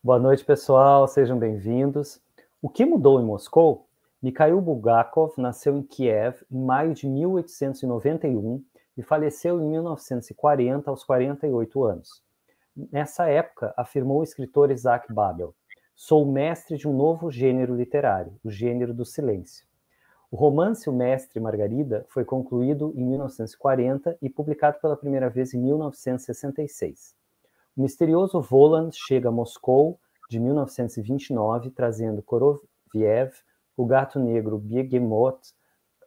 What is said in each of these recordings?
Boa noite, pessoal, sejam bem-vindos. O que mudou em Moscou? Mikhail Bulgakov nasceu em Kiev em maio de 1891 e faleceu em 1940, aos 48 anos. Nessa época, afirmou o escritor Isaac Babel: "Sou mestre de um novo gênero literário, o gênero do silêncio." O romance O Mestre e Margarida foi concluído em 1940 e publicado pela primeira vez em 1966. O misterioso Voland chega a Moscou de 1929, trazendo Koroviev, o gato negro Begemot,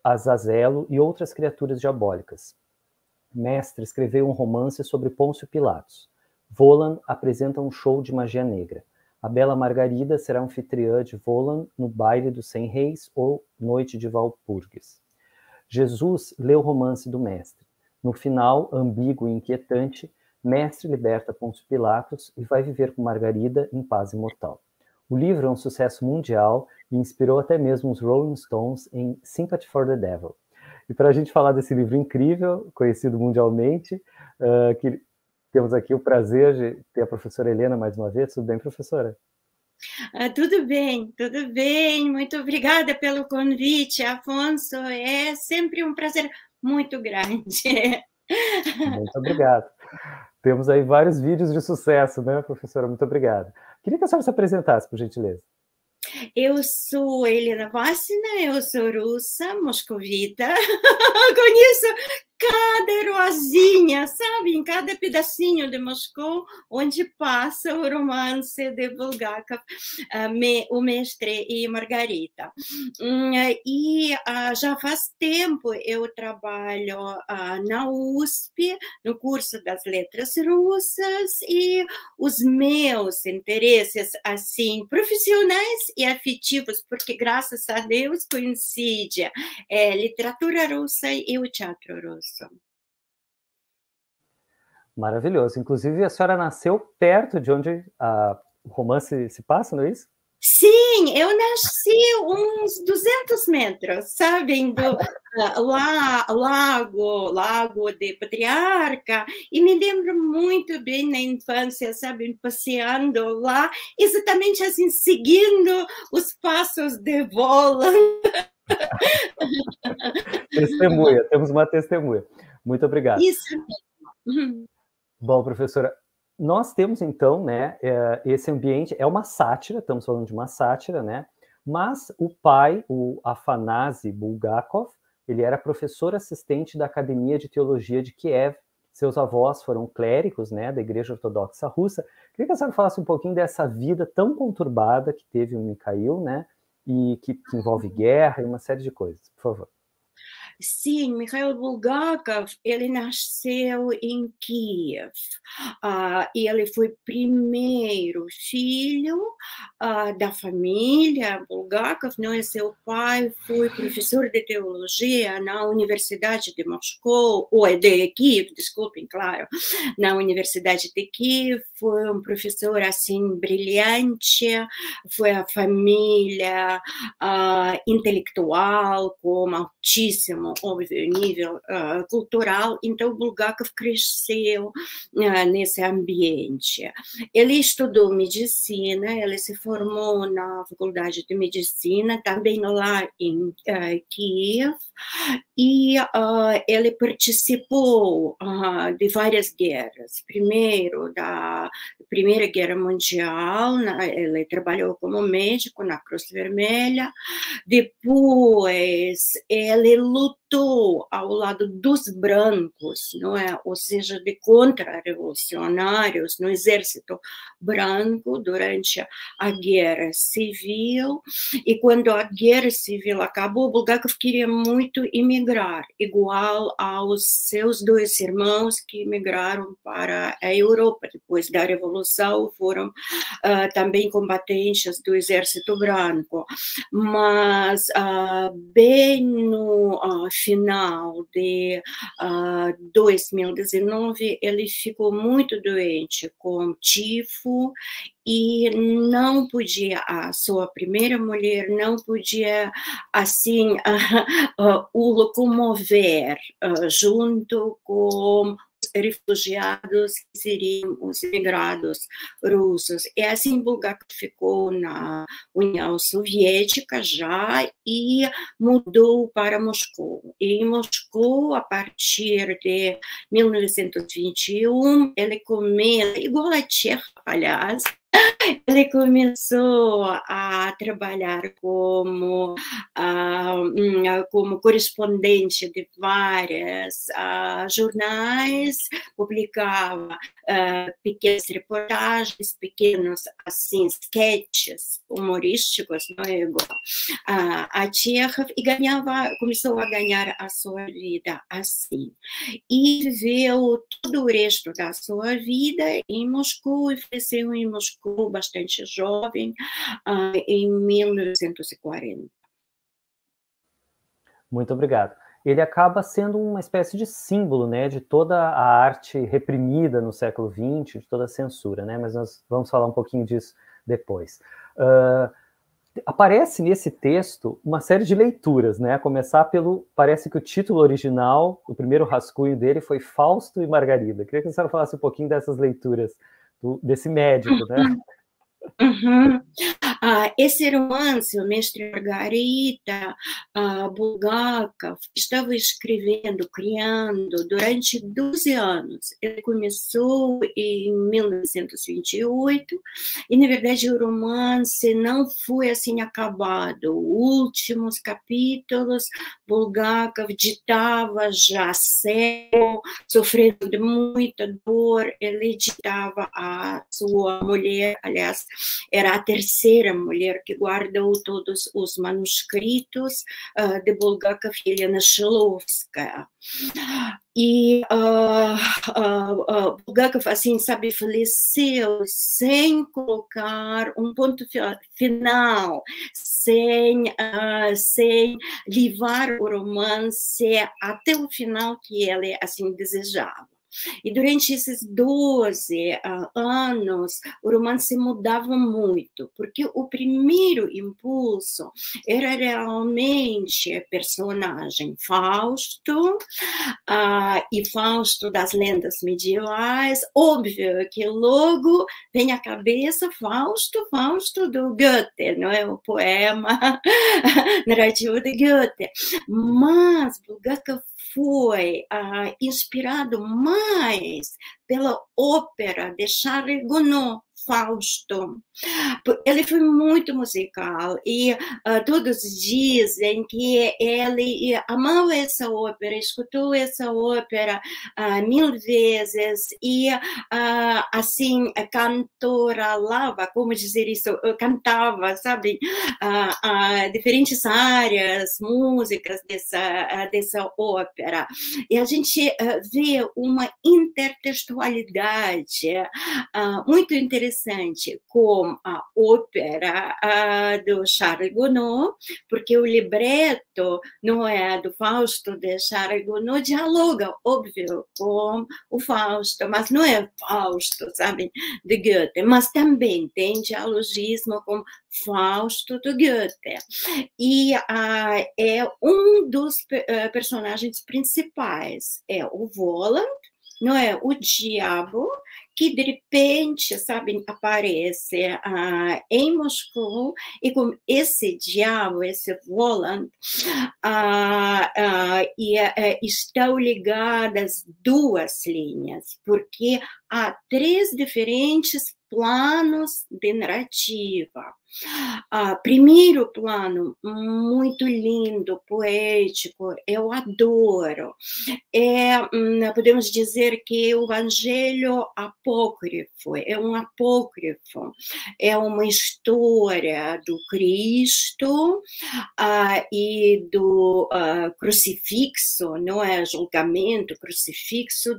Azazelo e outras criaturas diabólicas. Mestre escreveu um romance sobre Pôncio Pilatos. Voland apresenta um show de magia negra. A bela Margarida será anfitriã de Voland no baile dos 100 Reis ou Noite de Walpurgis. Jesus lê o romance do mestre. No final, ambíguo e inquietante, Mestre liberta Pôncio Pilatos e vai viver com Margarida em paz imortal. O livro é um sucesso mundial e inspirou até mesmo os Rolling Stones em Sympathy for the Devil. E para a gente falar desse livro incrível, conhecido mundialmente, que temos aqui o prazer de ter a professora Helena mais uma vez. Tudo bem, professora? Tudo bem, tudo bem. Muito obrigada pelo convite, Afonso. É sempre um prazer muito grande. Muito obrigado. Temos aí vários vídeos de sucesso, né, professora? Muito obrigado. Queria que a senhora se apresentasse, por gentileza. Eu sou Helena Vassina, eu sou russa, moscovita. Conheço cada ruazinha, sabe? Em cada pedacinho de Moscou, onde passa o romance de Bulgakov, O Mestre e Margarida. E já faz tempo eu trabalho na USP, no curso das letras russas, e os meus interesses, assim, profissionais e afetivos, porque, graças a Deus, coincide literatura russa e o teatro russo. Maravilhoso. Inclusive, a senhora nasceu perto de onde o romance se passa, não é isso? Sim, eu nasci uns 200 metros, sabe, do Lago de Patriarca, e me lembro muito bem na infância, sabe, passeando lá, exatamente assim, seguindo os passos de Voland. Testemunha, temos uma testemunha. Muito obrigado. Isso mesmo. Bom, professora, nós temos então, né, esse ambiente, é uma sátira, estamos falando de uma sátira, né, mas o pai, o Afanasy Bulgakov, ele era professor assistente da Academia de Teologia de Kiev. Seus avós foram clérigos, né, da Igreja Ortodoxa Russa. Queria que a senhora falasse um pouquinho dessa vida tão conturbada que teve o Mikhail, né, e que envolve guerra e uma série de coisas, por favor. Sim, Mikhail Bulgakov, ele nasceu em Kiev. Ele foi primeiro filho da família Bulgakov, não é? Seu pai foi professor de teologia na Universidade de Moscou, ou de Kiev, desculpem, claro, na Universidade de Kiev, foi um professor, assim, brilhante, foi a família intelectual, com altíssimo, óbvio, nível cultural, então Bulgakov cresceu nesse ambiente. Ele estudou medicina, ele se formou na faculdade de medicina, também lá em Kiev, e ele participou de várias guerras. Primeiro, da Primeira Guerra Mundial, ele trabalhou como médico na Cruz Vermelha. Depois, ele lutou ao lado dos brancos, não é? Ou seja, de contra-revolucionários no exército branco durante a Guerra Civil. E quando a Guerra Civil acabou, Bulgakov queria muito emigrar, igual aos seus dois irmãos que emigraram para a Europa depois da Revolução, foram também combatentes do exército branco. Mas bem no final de 2019, ele ficou muito doente com tifo e não podia, a sua primeira mulher não podia, assim, o locomover junto com refugiados, que seriam os imigrados russos. E assim Bulgakov ficou na União Soviética já e mudou para Moscou. E em Moscou, a partir de 1921, ele começa, igual a Tchekhov, aliás, ele começou a trabalhar como correspondente de vários jornais, publicava pequenas reportagens, pequenos assim, sketches humorísticos, não é igual a Tchekhov, e começou a ganhar a sua vida assim. E viveu todo o resto da sua vida em Moscou, e faleceu em Moscou bastante jovem, em 1940. Muito obrigado. Ele acaba sendo uma espécie de símbolo, né, de toda a arte reprimida no século XX, de toda a censura, né, mas nós vamos falar um pouquinho disso depois. Aparece nesse texto uma série de leituras, né, a começar parece que o título original, o primeiro rascunho dele foi Fausto e Margarida. Queria que a senhora falasse um pouquinho dessas leituras, desse médico, né? Uhum. Esse romance, O Mestre e Margarida, Bulgakov estava escrevendo, criando durante 12 anos. Ele começou em 1928 e, na verdade, o romance não foi assim acabado. Os últimos capítulos, Bulgakov ditava já cego, sofrendo de muita dor. Ele ditava a sua mulher, aliás, era a terceira mulher que guardou todos os manuscritos de Bulgakov, Helena Shilovskaya. E Bulgakov, assim, sabe, faleceu sem colocar um ponto final, sem levar o romance até o final que ele, assim, desejava. E durante esses 12 anos, o romance mudava muito, porque o primeiro impulso era realmente personagem Fausto, e Fausto das lendas medievais. Óbvio que logo vem à cabeça Fausto do Goethe, não é? O poema narrativo de Goethe. Mas Bulgakov foi inspirado mais pela ópera de Charles Gounod, Fausto. Ele foi muito musical e todos dizem que ele amava essa ópera, escutou essa ópera 1000 vezes e assim cantorava, como dizer isso, cantava, sabe, diferentes áreas, músicas dessa ópera. E a gente vê uma intertextualidade muito interessante com a ópera do Charles Gounod, porque o libreto não é do Fausto de Charles Gounod, dialoga, óbvio, com o Fausto, mas não é Fausto, sabe, de Goethe, mas também tem dialogismo com Fausto do Goethe. E é um dos personagens principais, é o Voland, não é? O diabo, que de repente, sabem, aparece em Moscou, e com esse diabo, esse Voland, estão ligadas duas linhas, porque há 3 diferentes planos de narrativa. Primeiro plano, muito lindo, poético, eu adoro. Podemos dizer que o Evangelho apócrifo, é um apócrifo, é uma história do Cristo e do crucifixo, não é? Julgamento, crucifixo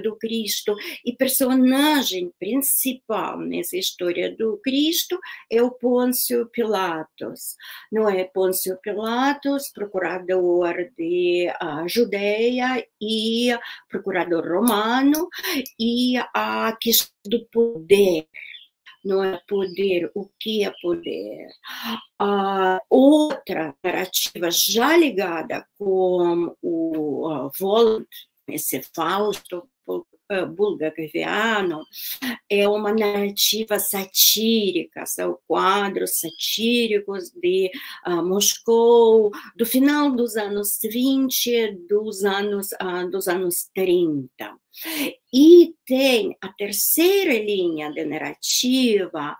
do Cristo. E personagem principal nessa história do Cristo é o Pôncio Pilatos, não é? Pôncio Pilatos, procurador de Judeia e procurador romano, e a questão do poder, não é? Poder, o que é poder? Outra narrativa já ligada com o Voland, esse Fausto, bulgakoviano é uma narrativa satírica, são quadros satíricos de Moscou, do final dos anos 20, dos anos 30. E tem a terceira linha de narrativa,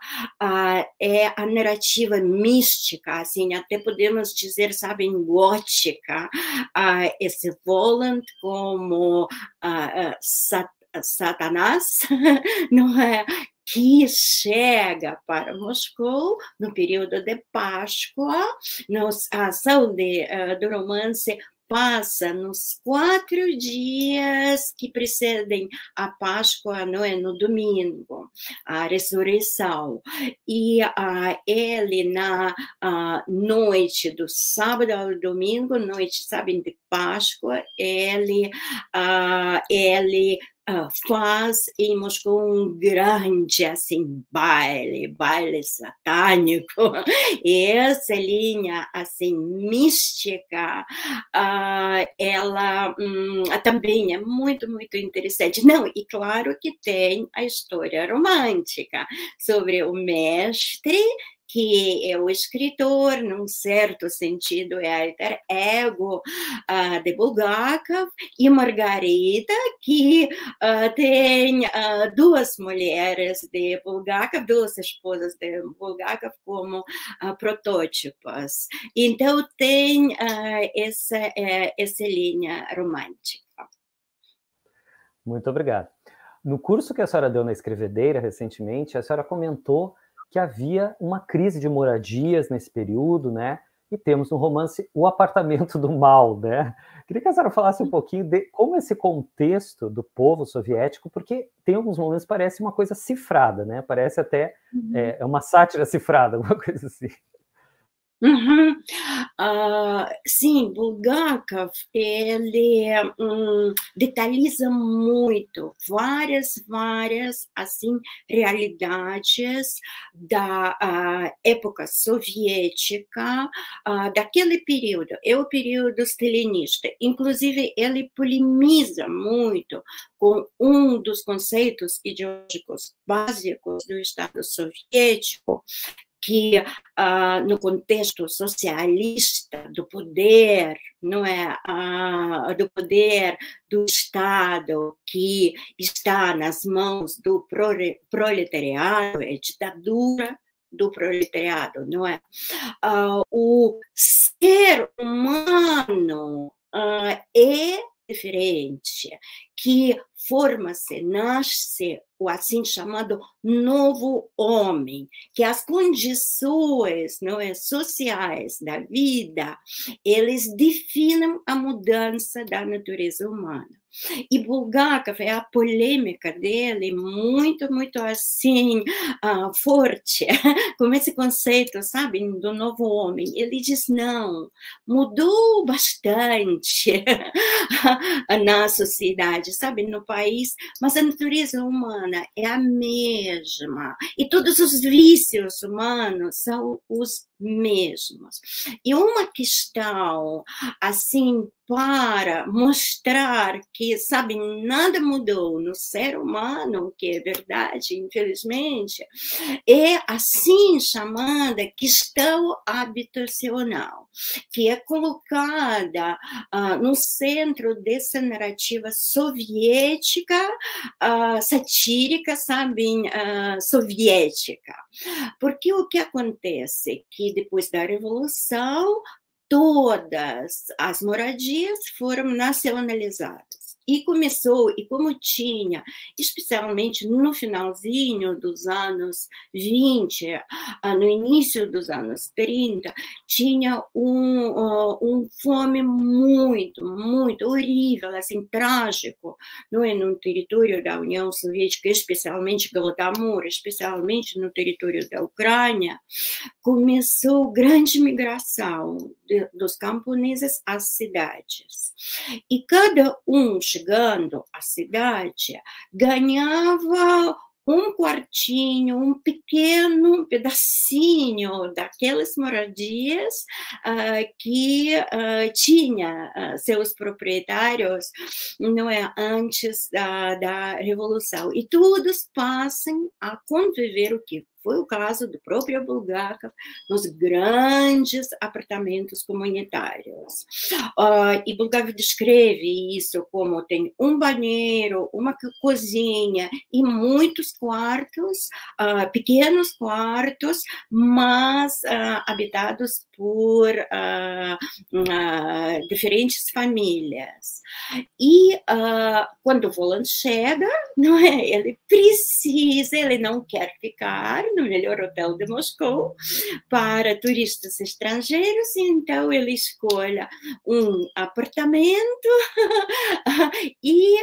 é a narrativa mística, assim, até podemos dizer, sabe, gótica, esse Voland como Satanás, não é? Que chega para Moscou no período de Páscoa, a ação do romance passa nos 4 dias que precedem a Páscoa, não é? No domingo, a ressurreição. E ele, na noite do sábado ao domingo, noite, sabe, de Páscoa, ele faz em Moscou um grande assim, baile satânico. E essa linha assim, mística, ela também é muito, muito interessante. Não, e claro que tem a história romântica sobre o mestre, que é o escritor, num certo sentido, é alter ego de Bulgakov, e Margarita, que tem 2 mulheres de Bulgakov, 2 esposas de Bulgakov como protótipos. Então, tem essa linha romântica. Muito obrigado. No curso que a senhora deu na Escrevedeira recentemente, a senhora comentou que havia uma crise de moradias nesse período, né? E temos no romance O Apartamento do Mal, né? Queria que a senhora falasse um pouquinho de como esse contexto do povo soviético, porque tem alguns momentos que parece uma coisa cifrada, né? Parece até uma sátira cifrada, alguma coisa assim. Uhum. Sim, Bulgakov, ele detalhiza muito várias assim realidades da época soviética, daquele período, é o período stalinista. Inclusive, ele polemiza muito com um dos conceitos ideológicos básicos do Estado soviético, que no contexto socialista do poder, não é, do poder do Estado que está nas mãos do proletariado, é ditadura do proletariado, não é? O ser humano é diferente, que forma-se, nasce o assim chamado novo homem, que as condições, não é, sociais da vida, eles definem a mudança da natureza humana. E Bulgakov, a polêmica dele, muito, muito assim, forte, com esse conceito, sabe, do novo homem. Ele diz, não, mudou bastante na sociedade, sabe, no país, mas a natureza humana é a mesma. E todos os vícios humanos são os mesmos. E uma questão, assim, para mostrar que, sabe, nada mudou no ser humano, que é verdade, infelizmente, é assim chamada questão habitacional, que é colocada no centro dessa narrativa soviética, satírica, sabe, soviética. Porque o que acontece? Que depois da Revolução, todas as moradias foram nacionalizadas. E começou, e como tinha, especialmente no finalzinho dos anos 20, no início dos anos 30, tinha um fome muito, muito horrível, assim, trágico, não é, no território da União Soviética, especialmente Holodomor, especialmente no território da Ucrânia. Começou grande migração dos camponeses às cidades. E cada um chegando à cidade ganhava um quartinho, um pequeno pedacinho daquelas moradias que tinha seus proprietários, não é, antes da Revolução. E todos passam a conviver o que foi o caso do próprio Bulgakov nos grandes apartamentos comunitários. E Bulgakov descreve isso como tem um banheiro, uma cozinha e muitos quartos, pequenos quartos, mas habitados por diferentes famílias. E quando o Voland chega, não é, ele não quer ficar no melhor hotel de Moscou para turistas estrangeiros, então ele escolhe um apartamento e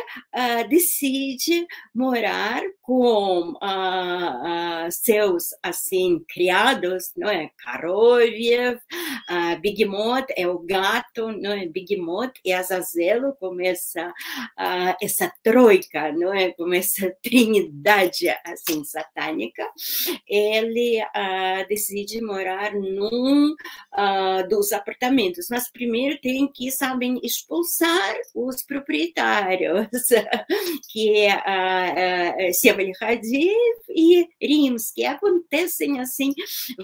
decide morar com seus, assim, criados, não é? Karoviev, Begemot é o gato, não é? Begemot e Azazel, como essa troika, não é? Como essa trindade, assim, satânica. Ele decide morar num dos apartamentos, mas primeiro tem que, sabem, expulsar os proprietários, que é Sevel Hadiev e Rimsky. Acontecem, assim,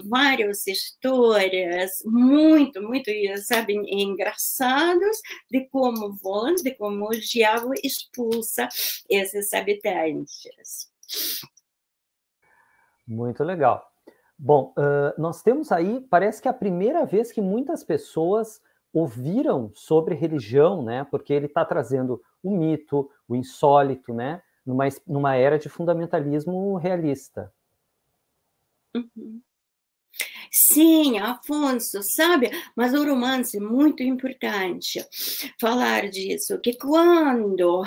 várias histórias muito, muito, sabem, engraçadas de como o diabo expulsa esses habitantes. Muito legal. Bom, nós temos aí, parece que é a primeira vez que muitas pessoas ouviram sobre religião, né? Porque ele está trazendo o mito, o insólito, né? Numa era de fundamentalismo realista. Uhum. Sim, Afonso, sabe? Mas o romance é muito importante falar disso, que quando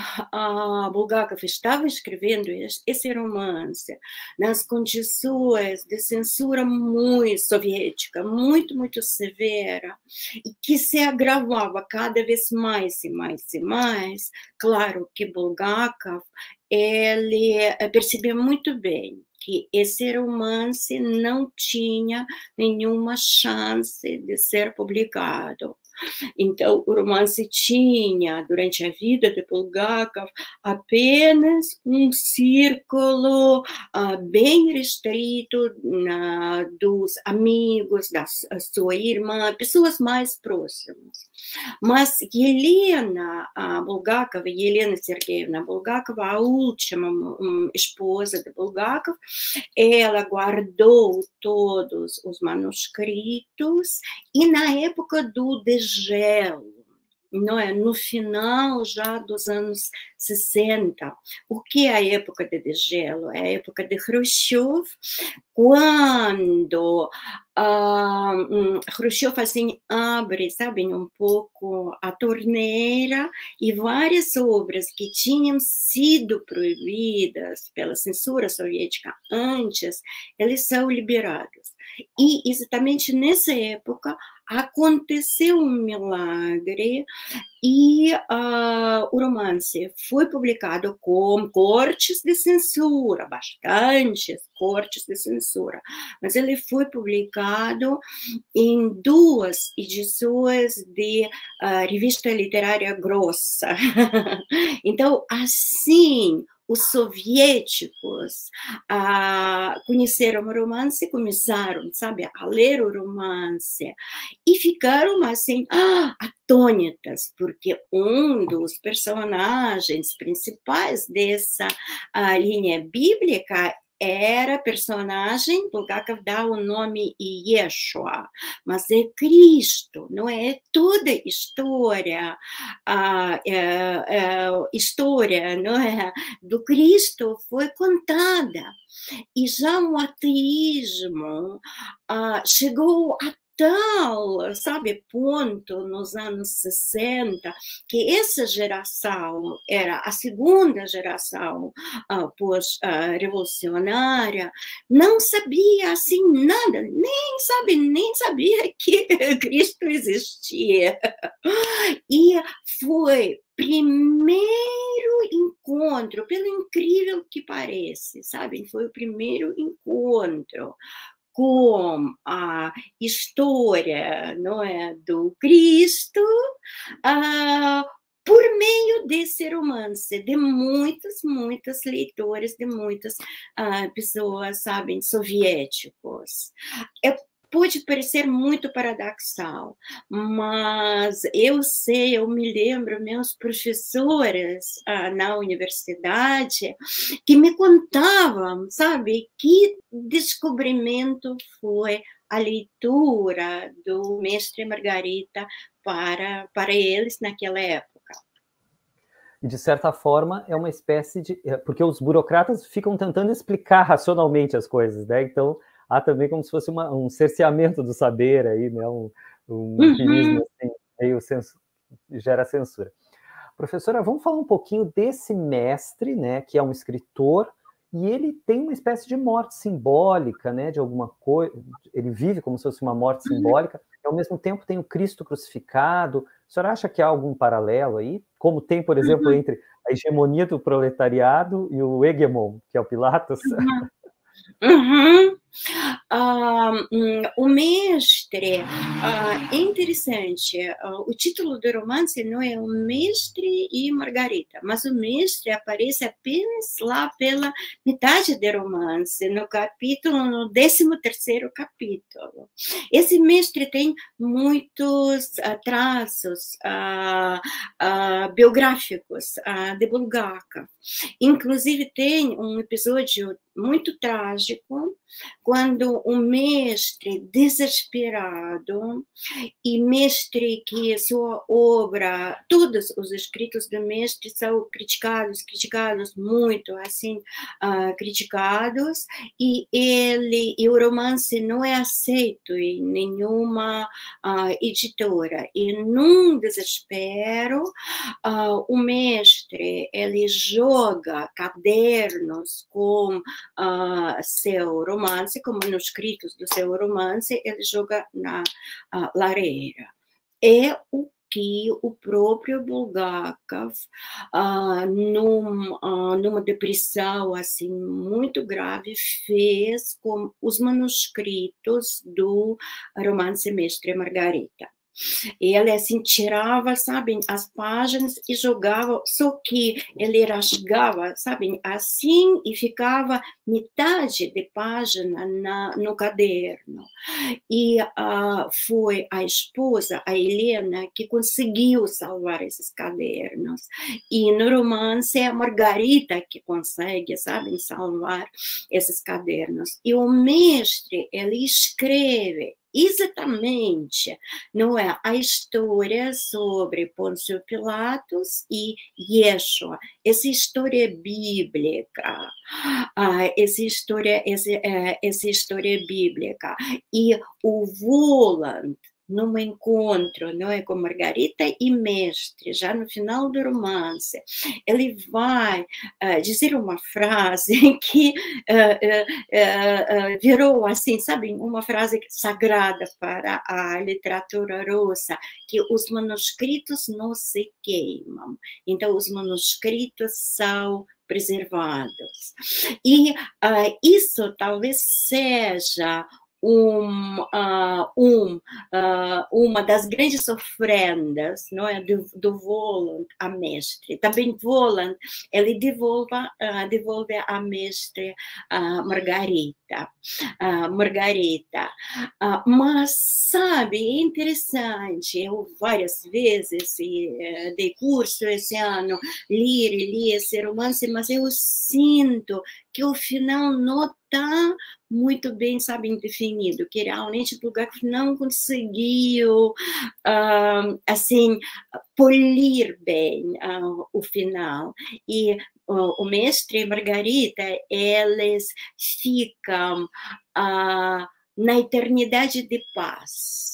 Bulgakov estava escrevendo esse romance, nas condições de censura muito soviética, muito, muito severa, e que se agravava cada vez mais e mais e mais, claro que Bulgakov, ele percebia muito bem que esse romance não tinha nenhuma chance de ser publicado. Então, o romance tinha, durante a vida de Bulgakov, apenas um círculo bem restrito dos amigos, da sua irmã, pessoas mais próximas. Mas Helena Bulgakova, Helena Sergeyevna Bulgakova, a última esposa de Bulgakov, ela guardou todos os manuscritos e na época do degelo, não é? No final já dos anos 60, o que é a época de degelo? É a época de Khrushchev, quando Khrushchev assim abre, sabem, um pouco a torneira e várias obras que tinham sido proibidas pela censura soviética antes, eles são liberados. E exatamente nessa época aconteceu um milagre e o romance foi publicado com cortes de censura, bastantes cortes de censura, mas ele foi publicado em 2 edições de revista literária grossa. Então, assim, os soviéticos conheceram o romance, começaram, sabe, a ler o romance e ficaram, assim, atônitas, porque um dos personagens principais dessa linha bíblica era personagem, Bulgakov dá o nome Yeshua, mas é Cristo, não é? Toda história, história, não é? Do Cristo foi contada. E já o ateísmo chegou a tal, sabe, ponto nos anos 60, que essa geração era a segunda geração pós-revolucionária, não sabia assim nada, nem sabia que Cristo existia. E foi primeiro encontro, pelo incrível que pareça, sabe? Foi o primeiro encontro com a história, não é, do Cristo, ah, por meio desse romance, de muitos leitores, de muitas pessoas, sabem, soviéticos. Pode parecer muito paradoxal, mas eu sei, eu me lembro, meus professores na universidade, que me contavam, sabe, que descobrimento foi a leitura do Mestre Margarita para eles naquela época. E, de certa forma, é uma espécie de... Porque os burocratas ficam tentando explicar racionalmente as coisas, né? Então, há também como se fosse um cerceamento do saber aí, né? Um empirismo assim, meio gera censura. Professora, vamos falar um pouquinho desse mestre, né? Que é um escritor, e ele tem uma espécie de morte simbólica, né? De alguma coisa. Ele vive como se fosse uma morte simbólica, e ao mesmo tempo tem o Cristo crucificado. A senhora acha que há algum paralelo aí? Como tem, por exemplo, entre a hegemonia do proletariado e o hegemon, que é o Pilatos? O mestre é interessante. O título do romance não é O Mestre e Margarita, mas o mestre aparece apenas lá pela metade do romance, no 13º capítulo. Esse mestre tem muitos traços biográficos de Bulgakov. Inclusive, tem um episódio muito trágico, quando um mestre desesperado, e mestre que sua obra, todos os escritos do mestre são criticados muito, assim, criticados, e o romance não é aceito em nenhuma editora, e num desespero, o mestre, ele joga cadernos com seu romance, com manuscritos do seu romance, ele joga na lareira. É o que o próprio Bulgakov, numa depressão assim muito grave, fez com os manuscritos do romance Mestre e Margarita. Ele assim tirava, sabem, as páginas e jogava, só que ele rasgava, sabem, assim, e ficava metade de página no caderno. E foi a esposa, a Helena, que conseguiu salvar esses cadernos. E no romance é a Margarita que consegue, sabem, salvar esses cadernos. E o mestre, ele escreve exatamente, não é, a história sobre Pôncio Pilatos e Yeshua, essa história bíblica, essa história bíblica. E o Voland, num encontro, não é, com Margarita e mestre, já no final do romance, ele vai dizer uma frase que virou, assim, sabe, uma frase sagrada para a literatura russa, que os manuscritos não se queimam, então os manuscritos são preservados. E isso talvez seja uma das grandes ofrendas, não é, do Voland a mestre. Também Voland, ele devolve a mestre Margarita. Mas, sabe, é interessante, eu várias vezes dei curso esse ano, li esse romance, mas eu sinto que o final não está muito bem, sabe, definido, que realmente o Bulgakov não conseguiu, assim, polir bem o final. E o mestre e Margarita, eles ficam na eternidade de paz.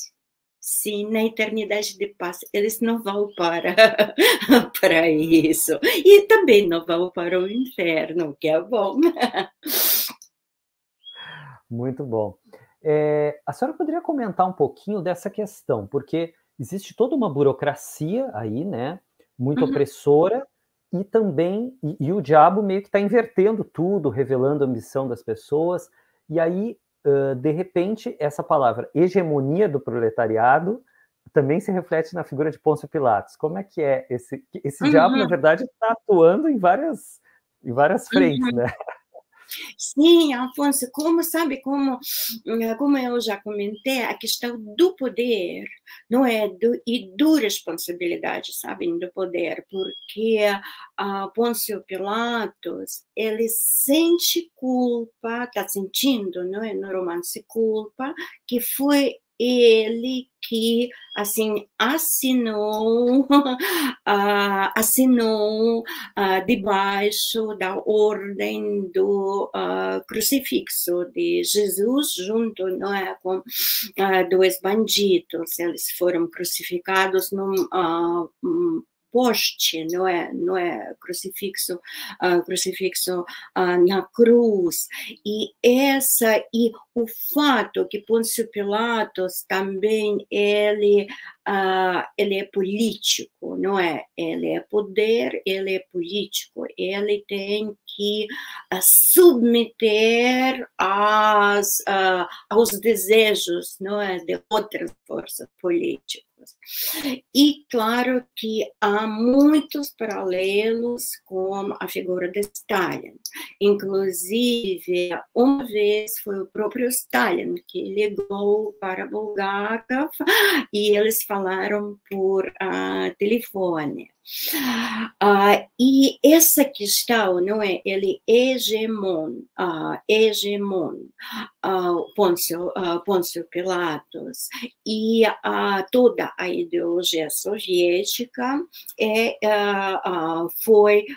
Sim, na eternidade de paz. Eles não vão para isso. E também não vão para o inferno, que é bom. Muito bom. A senhora poderia comentar um pouquinho dessa questão, porque existe toda uma burocracia aí, né, muito opressora, e também, e o diabo meio que está invertendo tudo, revelando a ambição das pessoas, e aí, de repente, essa palavra hegemonia do proletariado também se reflete na figura de Pôncio Pilatos. Como é que é esse diabo, na verdade, está atuando em várias frentes, né? Sim, Afonso, como sabe, como eu já comentei, a questão do poder, não é, e do responsabilidade, sabem, do poder, porque Pôncio Pilatos, ele sente culpa, está sentindo, não é, no romance, culpa, que foi ele que, assim, assinou debaixo da ordem do crucifixo de Jesus, junto, não é, com dois bandidos. Eles foram crucificados num poste, não é crucifixo na cruz. E o fato que Pôncio Pilatos também ele é político, não é? Ele é poder, ele é político, ele tem que submeter aos desejos, não é, de outras forças políticas. E claro que há muitos paralelos com a figura de Stalin. Inclusive, uma vez foi o próprio Stalin que ligou para Bulgakov e eles falaram por telefone. E essa questão, não é? Ele Pôncio Pilatos, e toda a ideologia soviética foi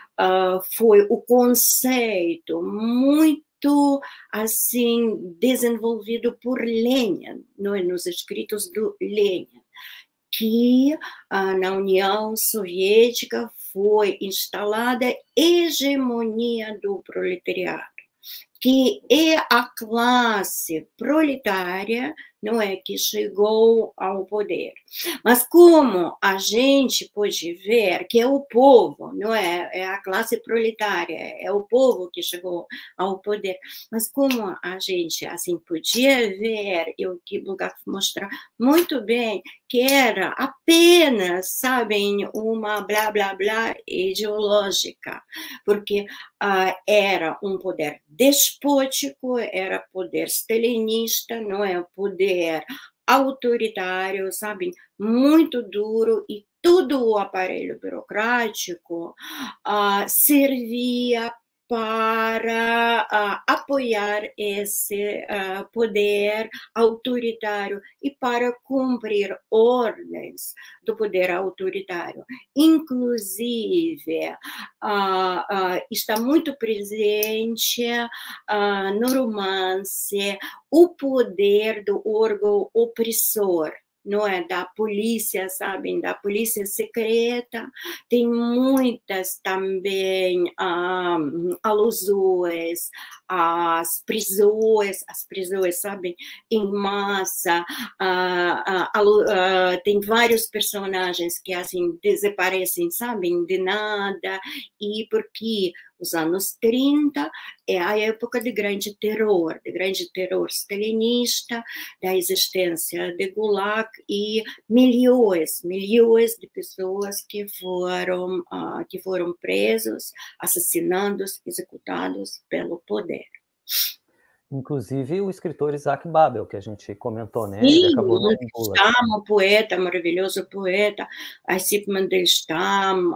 o conceito muito assim desenvolvido por Lenin, não é? Nos escritos do Lenin, que na União Soviética foi instalada a hegemonia do proletariado, que é a classe proletária, não é, que chegou ao poder. Mas como a gente pode ver que é o povo, não é, é a classe proletária, é o povo que chegou ao poder. Mas como a gente assim podia ver, e o que Bulgakov mostra muito bem, que era apenas, sabem, uma blá blá blá ideológica, porque era um poder despótico, era poder stalinista, não é, poder autoritário, sabem, muito duro, e todo o aparelho burocrático servia para apoiar esse poder autoritário e para cumprir ordens do poder autoritário. Inclusive, está muito presente no romance o poder do órgão opressor, não é, da polícia, sabem, da polícia secreta. Tem muitas também alusões às prisões, sabem, em massa. Tem vários personagens que assim desaparecem, sabem, de nada, e porque os anos 30 é a época de grande terror stalinista, da existência de Gulag, e milhões de pessoas que foram presos, assassinados, executados pelo poder. Inclusive o escritor Isaac Babel, que a gente comentou, né? Sim, ele acabou no Stam, o poeta, maravilhoso poeta, Osip Mandelstam,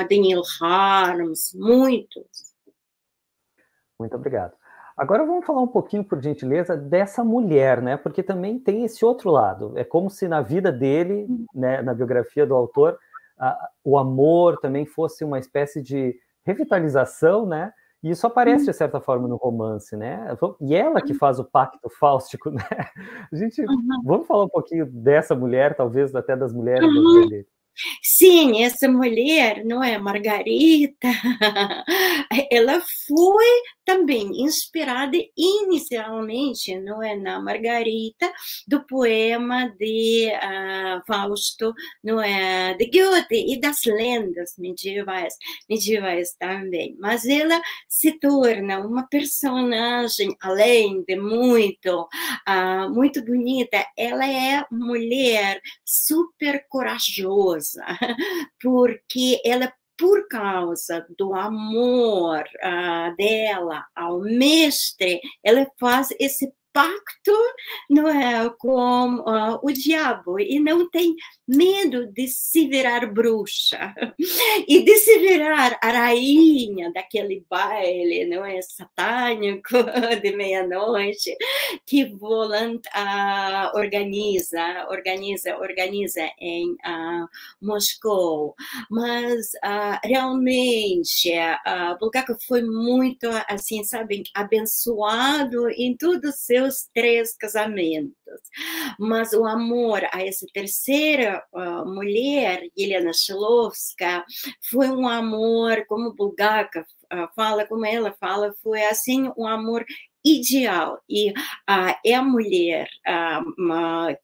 Daniel Harms, muitos. Muito obrigado. Agora vamos falar um pouquinho, por gentileza, dessa mulher, né? Porque também tem esse outro lado. É como se na vida dele, né, na biografia do autor, o amor também fosse uma espécie de revitalização, né? E isso aparece, de certa forma, no romance, né? E ela que faz o pacto fáustico, né? Vamos falar um pouquinho dessa mulher, talvez até das mulheres da vida dele. Sim, essa mulher, não é, Margarita, ela foi também inspirada inicialmente, não é, na Margarita, do poema de Fausto, não é, de Goethe e das lendas medievais também. Mas ela se torna uma personagem, além de muito bonita, ela é mulher super corajosa, porque ela, por causa do amor dela ao mestre, ela faz esse pacto, não é, com o diabo e não tem medo de se virar bruxa e de se virar a rainha daquele baile, não é, satânico de meia-noite que Voland organiza em Moscou. Mas realmente Bulgakov foi muito, assim, sabe, abençoado em todos os seus 3 casamentos. Mas o amor a essa terceira mulher, Helena Shilovska, foi um amor, como Bulgakov fala, como ela fala, foi assim um amor ideal. E é a mulher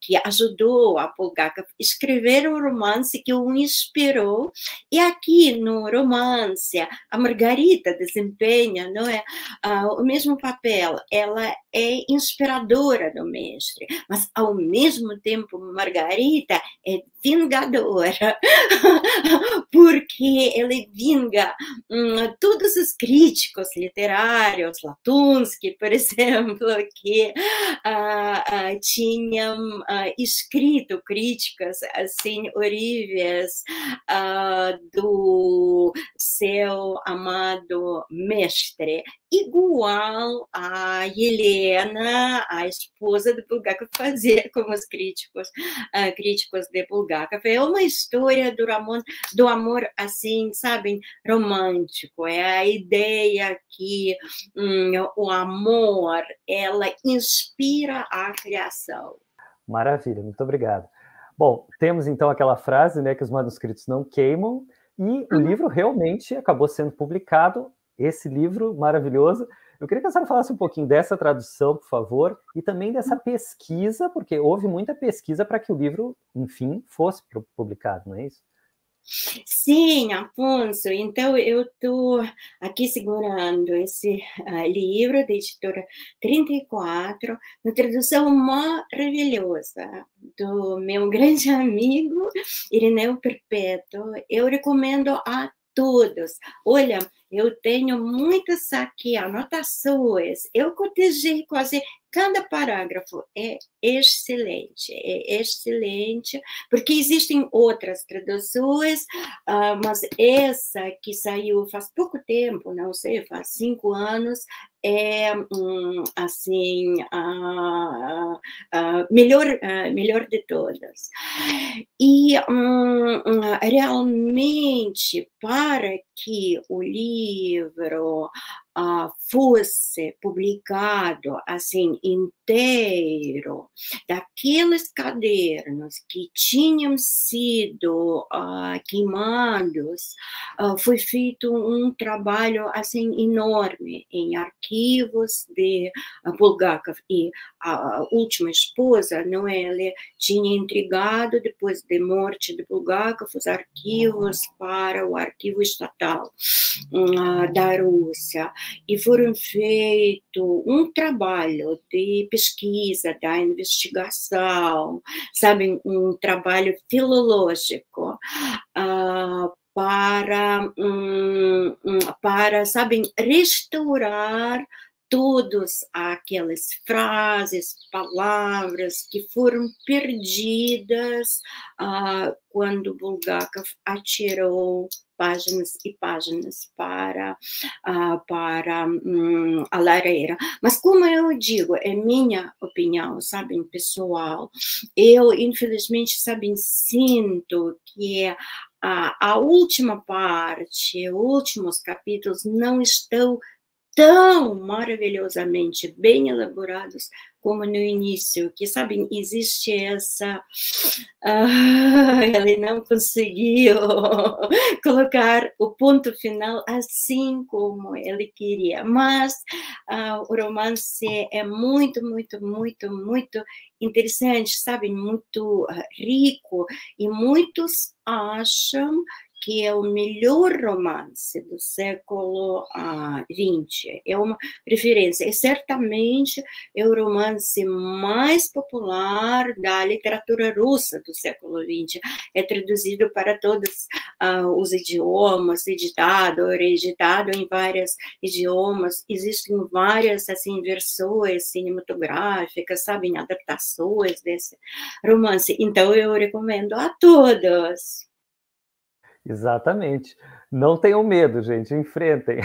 que ajudou a Bulgakov a escrever um romance que o inspirou. E aqui no romance, a Margarita desempenha, não é, o mesmo papel. Ela é inspiradora do mestre, mas ao mesmo tempo Margarita é vingadora, porque ela vinga todos os críticos literários, Latunsky, por exemplo, que tinham escrito críticas assim horríveis do seu amado mestre, igual a Helena, a esposa de Bulgakov, fazia com os críticos de Bulgakov. É uma história do amor, assim, sabem, romântico. É a ideia que o amor, ela inspira a criação. Maravilha, muito obrigado. Bom, temos então aquela frase, né, que os manuscritos não queimam, e o livro realmente acabou sendo publicado, esse livro maravilhoso. Eu queria que a senhora falasse um pouquinho dessa tradução, por favor, e também dessa pesquisa, porque houve muita pesquisa para que o livro, enfim, fosse publicado, não é isso? Sim, Afonso, então eu estou aqui segurando esse livro da editora 34, uma tradução maravilhosa do meu grande amigo Irineu Perpétuo. Eu recomendo a todos. Olha, eu tenho muitas aqui anotações, eu cotejei quase cada parágrafo, é excelente, porque existem outras traduções, mas essa que saiu faz pouco tempo, não sei, faz 5 anos, é assim melhor de todas. E realmente, para que o livro fosse publicado assim inteiro, daqueles cadernos que tinham sido queimados, foi feito um trabalho assim enorme em arquivos de Bulgakov, e a última esposa, não é, ela tinha entregado, depois da morte de Bulgakov, os arquivos para o arquivo estatal da Rússia, e foram feito um trabalho de pesquisa, da investigação, sabe, um trabalho filológico para, sabem, restaurar todas aquelas frases, palavras que foram perdidas quando Bulgakov atirou páginas e páginas para a lareira. Mas, como eu digo, é minha opinião, sabem, pessoal, eu, infelizmente, sabem, sinto que a última parte, os últimos capítulos não estão tão maravilhosamente bem elaborados como no início, que, sabem, existe essa... ele não conseguiu colocar o ponto final assim como ele queria, mas o romance é muito, muito, muito, muito interessante, sabe, muito rico, e muitos acham que é o melhor romance do século XX. É uma referência. E certamente é o romance mais popular da literatura russa do século XX. É traduzido para todos os idiomas, editado, reeditado em vários idiomas. Existem várias assim, versões cinematográficas, sabem, adaptações desse romance. Então, eu recomendo a todos. Exatamente. Não tenham medo, gente, enfrentem.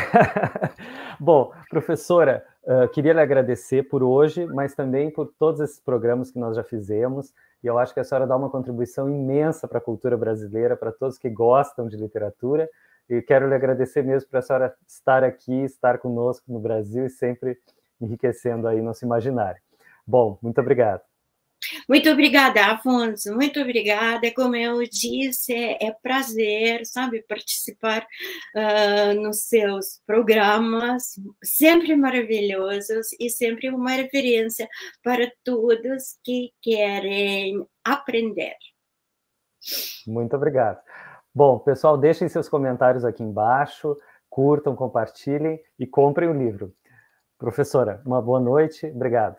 Bom, professora, queria lhe agradecer por hoje, mas também por todos esses programas que nós já fizemos, e eu acho que a senhora dá uma contribuição imensa para a cultura brasileira, para todos que gostam de literatura, e quero lhe agradecer mesmo por a senhora estar aqui, estar conosco no Brasil e sempre enriquecendo aí nosso imaginário. Bom, muito obrigado. Muito obrigada, Afonso, muito obrigada. Como eu disse, é prazer, sabe, participar nos seus programas, sempre maravilhosos e sempre uma referência para todos que querem aprender. Muito obrigado. Bom, pessoal, deixem seus comentários aqui embaixo, curtam, compartilhem e comprem o livro. Professora, uma boa noite, obrigado.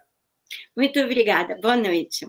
Muito obrigada, boa noite.